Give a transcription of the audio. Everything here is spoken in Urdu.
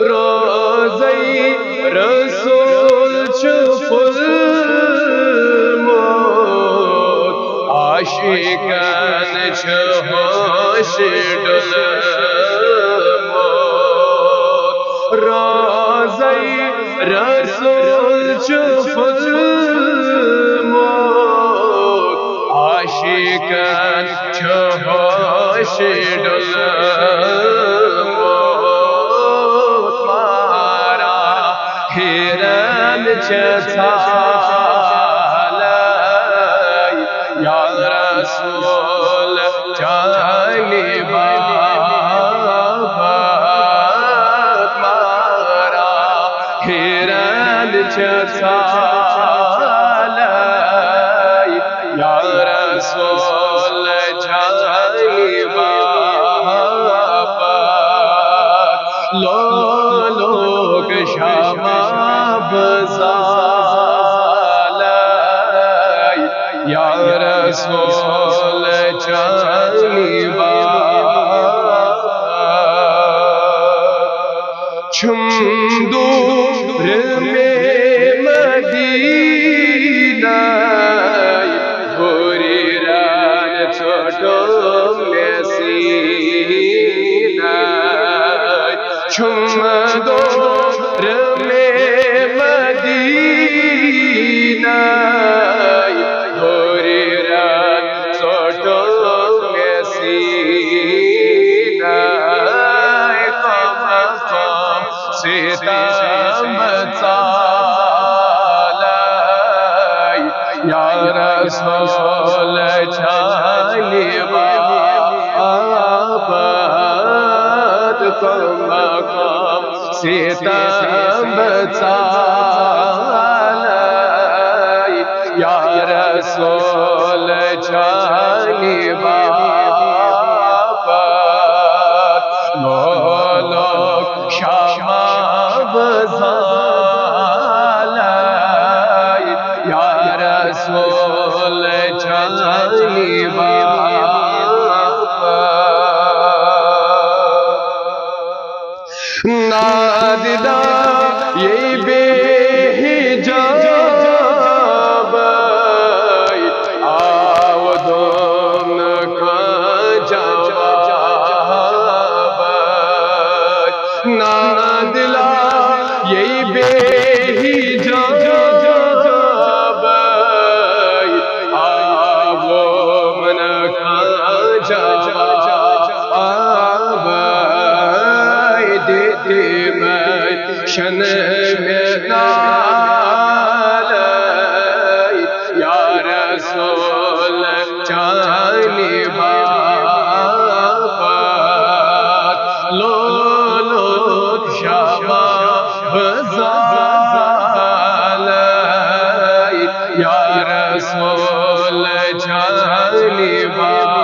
روزی رسول چفل موت عاشقان چهوش ڈل موت روزی رسول چفل موت عاشقان چهوش ڈل یا رسول چالی بابت مارا ہیرن چالی یا رسول چالی بابت لولوک شباب یا رسول چالی بابت چم دور میں مدینہ بھوری ران چھوٹوں میں سینہ چم دور میں مدینہ یا رسول چالی بابت مقام ستم چالی یا رسول چالی بابت لولوک شباب یا رسول چالی بابت نادیدہ یہ بے حجاب آودون کا جواب نادلہ یہ بے حجاب آودون کا جواب دیتے میں شن میں نالی یا رسول چالی بابت لولوک شباب زالی یا رسول چالی بابت